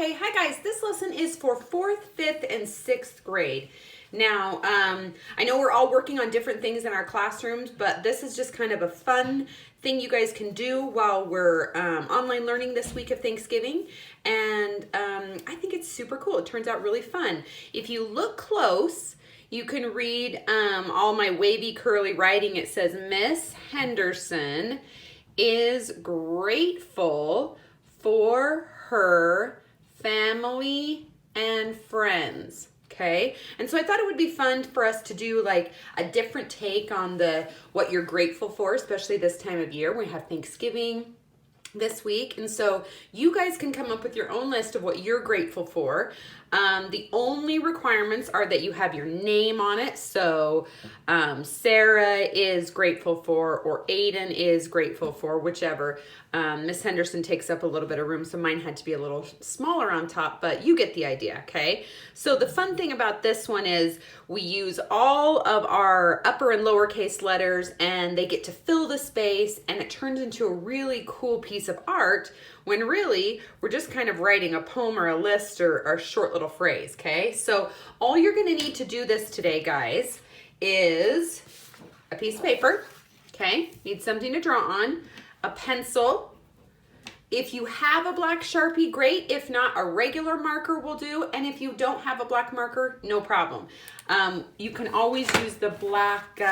Okay, hi guys. This lesson is for 4th, 5th, and 6th grade. Now, I know we're all working on different things in our classrooms, but this is just kind of a fun thing you guys can do while we're online learning this week of Thanksgiving. And I think it's super cool. It turns out really fun. If you look close, you can read all my wavy curly writing. It says, Miss Henderson is grateful for her family and friends. Okay, and so I thought it would be fun for us to do like a different take on what you're grateful for, especially this time of year. We have Thanksgiving this week, and so you guys can come up with your own list of what you're grateful for. The only requirements are that you have your name on it. So Sarah is grateful for, or Aiden is grateful for, whichever. Miss Henderson takes up a little bit of room, so mine had to be a little smaller on top, but you get the idea, okay? So the fun thing about this one is we use all of our upper and lowercase letters, and they get to fill the space, and it turns into a really cool piece of art when really we're just kind of writing a poem or a list or a short little phrase, okay? So all you're gonna need to do this today, guys, is a piece of paper, okay? Need something to draw on, a pencil. If you have a black Sharpie, great. If not, a regular marker will do. And if you don't have a black marker, no problem. You can always use the black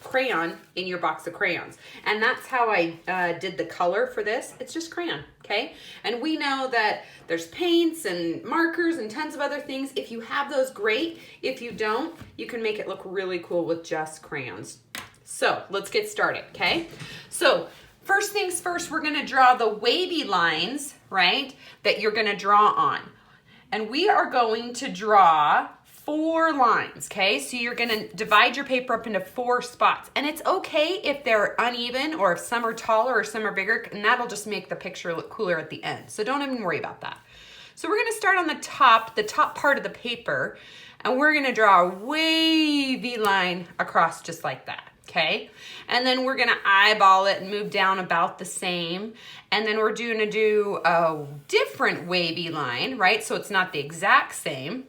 crayon in your box of crayons. And that's how I did the color for this. It's just crayon, okay? And we know that there's paints and markers and tons of other things. If you have those, great. If you don't, you can make it look really cool with just crayons. So let's get started, okay? So first things first, we're gonna draw the wavy lines, right, that you're gonna draw on. And we are going to draw 4 lines, okay? So you're gonna divide your paper up into 4 spots. And it's okay if they're uneven or if some are taller or some are bigger, and that'll just make the picture look cooler at the end. So don't even worry about that. So we're gonna start on the top part of the paper, and we're gonna draw a wavy line across just like that. Okay, and then we're gonna eyeball it and move down about the same. And then we're gonna do a different wavy line, right? So it's not the exact same.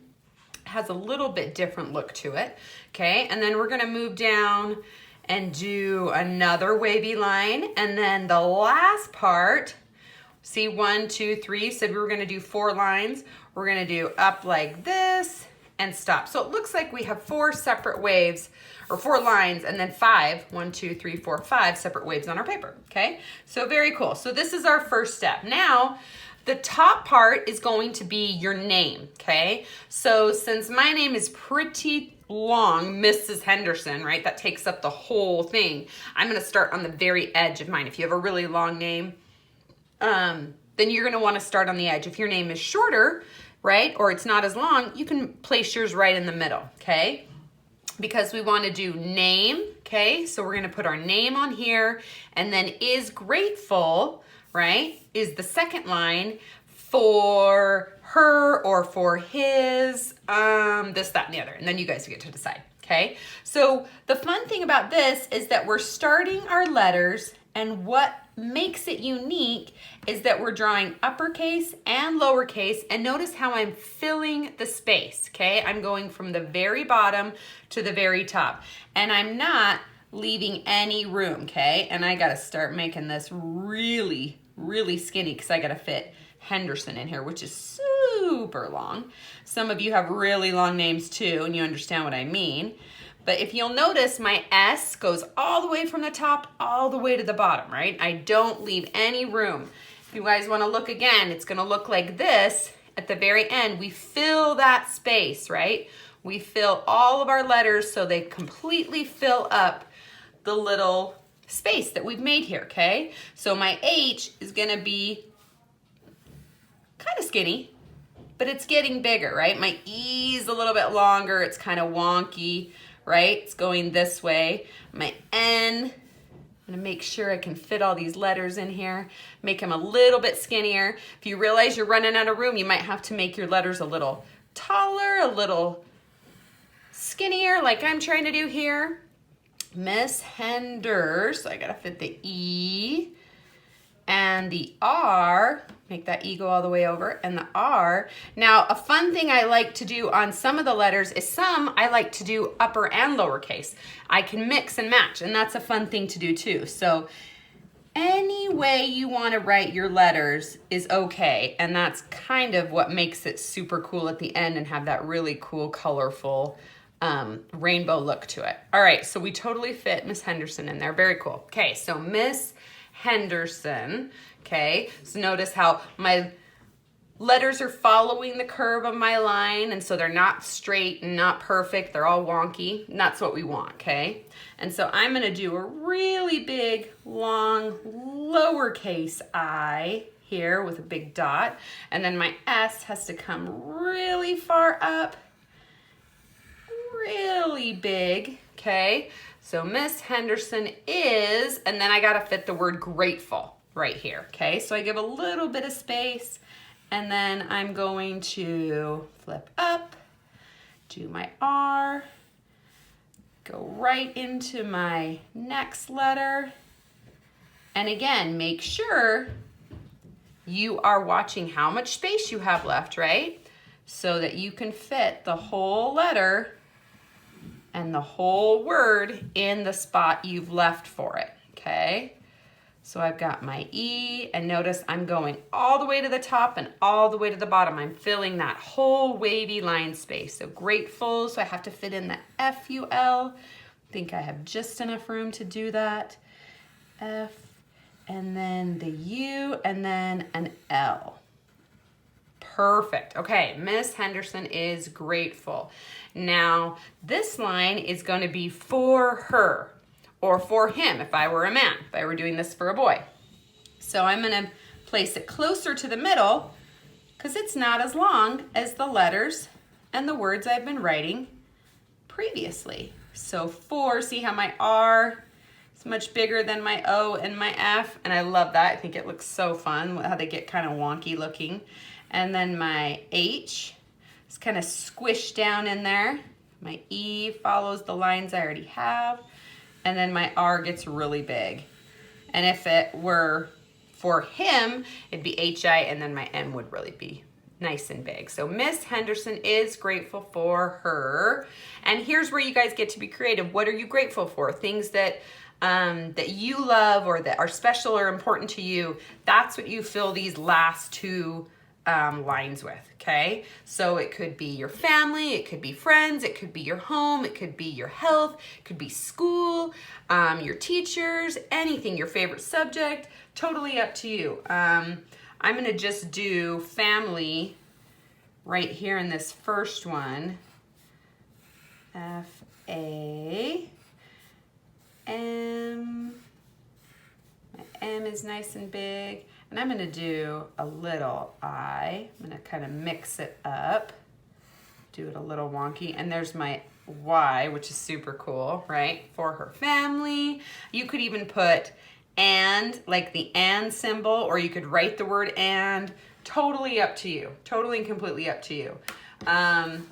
It has a little bit different look to it. Okay, and then we're gonna move down and do another wavy line. And then the last part, see 1, 2, 3, said we were gonna do 4 lines. We're gonna do up like this and stop. So it looks like we have 4 separate waves, or 4 lines, and then 5, 1, 2, 3, 4, 5 separate waves on our paper, okay? So very cool. So this is our first step. Now, the top part is going to be your name, okay? So since my name is pretty long, Mrs. Henderson, right? That takes up the whole thing. I'm gonna start on the very edge of mine. If you have a really long name, then you're gonna wanna start on the edge. If your name is shorter, right, or it's not as long, you can place yours right in the middle, okay? Because we want to do name, okay? So we're going to put our name on here, and then is grateful, right, is the second line for her or for his, this, that, and the other. And then you guys get to decide, okay? So the fun thing about this is that we're starting our letters, and what makes it unique is that we're drawing uppercase and lowercase, and notice how I'm filling the space, okay? I'm going from the very bottom to the very top, and I'm not leaving any room, okay? And I gotta start making this really, really skinny because I gotta fit Henderson in here, which is super long. Some of you have really long names too, and you understand what I mean. But if you'll notice, my S goes all the way from the top all the way to the bottom, right? I don't leave any room. If you guys want to look again, it's going to look like this. At the very end, we fill that space, right? We fill all of our letters so they completely fill up the little space that we've made here, okay? So my H is going to be kind of skinny, but it's getting bigger, right? My E is a little bit longer. It's kind of wonky, right? It's going this way. My N, I'm gonna make sure I can fit all these letters in here, make them a little bit skinnier. If you realize you're running out of room, you might have to make your letters a little taller, a little skinnier, like I'm trying to do here. Miss Henders, so I gotta fit the E and the R, make that E go all the way over, and the R. Now, a fun thing I like to do on some of the letters is I like to do upper and lowercase. I can mix and match, and that's a fun thing to do too. So any way you want to write your letters is okay, and that's kind of what makes it super cool at the end and have that really cool, colorful rainbow look to it. All right, so we totally fit Miss Henderson in there. Very cool. Okay, so Miss Henderson. Okay, so notice how my letters are following the curve of my line, and so they're not straight and not perfect. They're all wonky, and that's what we want, okay? And so I'm gonna do a really big, long, lowercase I here with a big dot, and then my S has to come really far up, really big, okay? So Miss Henderson is, and then I gotta fit the word grateful right here, okay? So I give a little bit of space, and then I'm going to flip up, do my R, go right into my next letter, and again, make sure you are watching how much space you have left, right? So that you can fit the whole letter and the whole word in the spot you've left for it, okay? So I've got my E, and notice I'm going all the way to the top and all the way to the bottom. I'm filling that whole wavy line space. So grateful, so I have to fit in the F-U-L. I think I have just enough room to do that. F, and then the U, and then an L. Perfect. Okay, Miss Henderson is grateful. Now, this line is going to be for her or for him if I were a man, if I were doing this for a boy. So I'm going to place it closer to the middle because it's not as long as the letters and the words I've been writing previously. So for, see how my R is much bigger than my O and my F, and I love that. I think it looks so fun how they get kind of wonky looking. And then my H is kind of squished down in there. My E follows the lines I already have. And then my R gets really big. And if it were for him, it'd be H-I, and then my M would really be nice and big. So Miss Henderson is grateful for her. And here's where you guys get to be creative. What are you grateful for? Things that that you love or that are special or important to you. That's what you fill these last two lines with, okay? So it could be your family, it could be friends, it could be your home, it could be your health, it could be school, your teachers, anything, your favorite subject, totally up to you. I'm gonna just do family right here in this first one. F-A-M, my M is nice and big. And I'm gonna do a little I. I'm gonna kind of mix it up, do it a little wonky. And there's my Y, which is super cool, right? For her family. You could even put and, like the and symbol, or you could write the word and. Totally up to you. Totally and completely up to you. If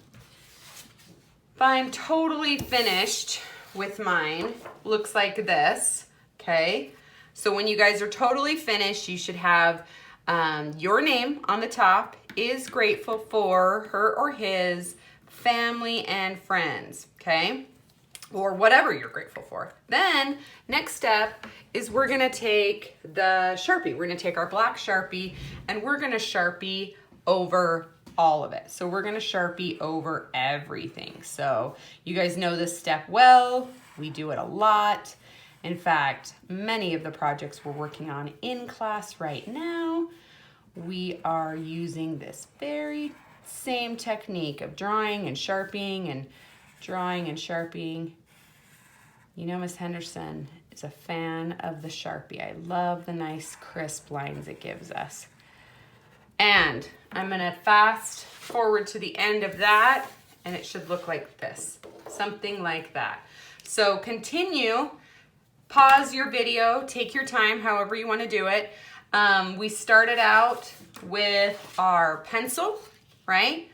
I'm totally finished with mine, looks like this, okay? So when you guys are totally finished, you should have your name on the top, is grateful for her or his family and friends, okay? Or whatever you're grateful for. Then, next step is we're gonna take the Sharpie. We're gonna take our black Sharpie and we're gonna Sharpie over all of it. So we're gonna Sharpie over everything. So you guys know this step well. We do it a lot. In fact, many of the projects we're working on in class right now, we are using this very same technique of drawing and sharpieing and drawing and sharpieing. You know, Miss Henderson is a fan of the Sharpie. I love the nice crisp lines it gives us. And I'm gonna fast forward to the end of that, and it should look like this, something like that. So continue. Pause your video, take your time, however you want to do it. We started out with our pencil, right?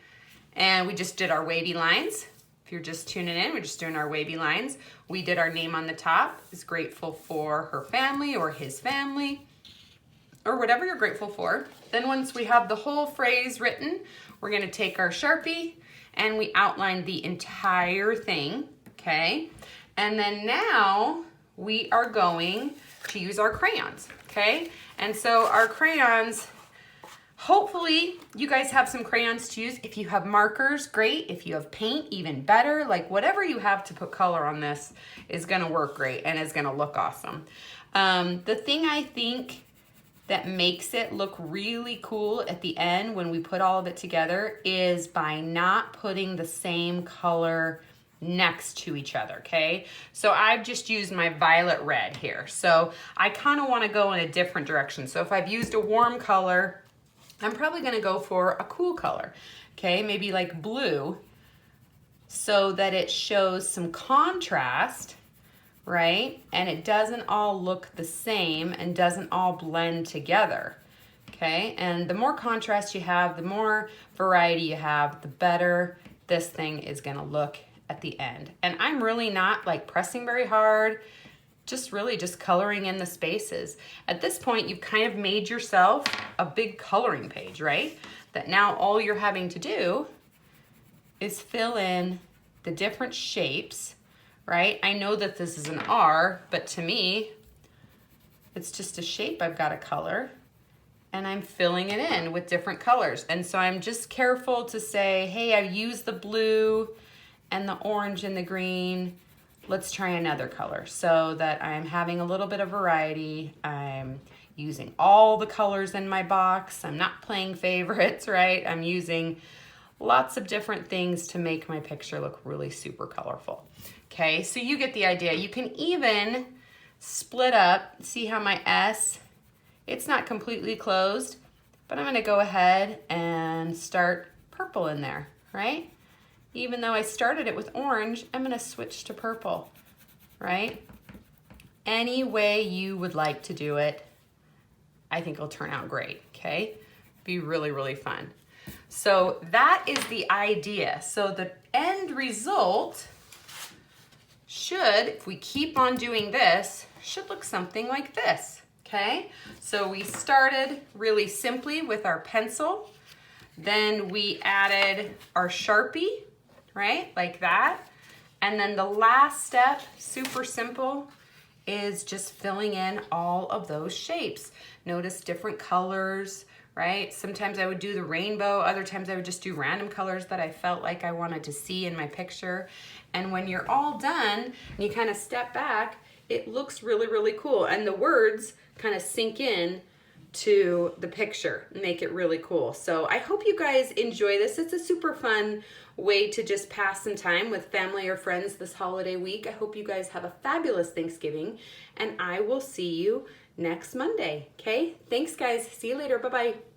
And we just did our wavy lines. If you're just tuning in, we're just doing our wavy lines. We did our name on the top, is grateful for her family or his family. or whatever you're grateful for. Then once we have the whole phrase written, we're gonna take our Sharpie and we outline the entire thing, okay? And then now we are going to use our crayons, okay? And so our crayons, hopefully you guys have some crayons to use. If you have markers, great. If you have paint, even better. Like whatever you have to put color on this is gonna work great and is gonna look awesome. The thing I think that makes it look really cool at the end when we put all of it together is by not putting the same color next to each other, okay? So I've just used my violet red here. So I kind of want to go in a different direction. So if I've used a warm color, I'm probably going to go for a cool color, okay? Maybe like blue, so that it shows some contrast, right? And it doesn't all look the same and doesn't all blend together, okay? And the more contrast you have, the more variety you have, the better this thing is gonna look at the end. And I'm really not like pressing very hard, just really just coloring in the spaces. At this point, you've kind of made yourself a big coloring page, right? That now all you're having to do is fill in the different shapes, right? I know that this is an R, but to me, it's just a shape I've got to color, and I'm filling it in with different colors. And so I'm just careful to say, hey, I've used the blue and the orange and the green. Let's try another color, so that I'm having a little bit of variety. I'm using all the colors in my box. I'm not playing favorites, right? I'm using lots of different things to make my picture look really super colorful. Okay, so you get the idea. You can even split up. See how my S, it's not completely closed, but I'm gonna go ahead and start purple in there, right? Even though I started it with orange, I'm gonna switch to purple, right? Any way you would like to do it, I think will turn out great, okay? Be really, really fun. So that is the idea. So the end result should, if we keep on doing this, should look something like this, okay? So we started really simply with our pencil, then we added our Sharpie, right, like that. And then the last step, super simple, is just filling in all of those shapes. Notice different colors, right? Sometimes I would do the rainbow, other times I would just do random colors that I felt like I wanted to see in my picture. And when you're all done, and you kind of step back, it looks really, really cool. And the words kind of sink in to the picture and make it really cool. So I hope you guys enjoy this. It's a super fun way to just pass some time with family or friends this holiday week. I hope you guys have a fabulous Thanksgiving, and I will see you next Monday, okay? Thanks, guys. See you later. Bye-bye.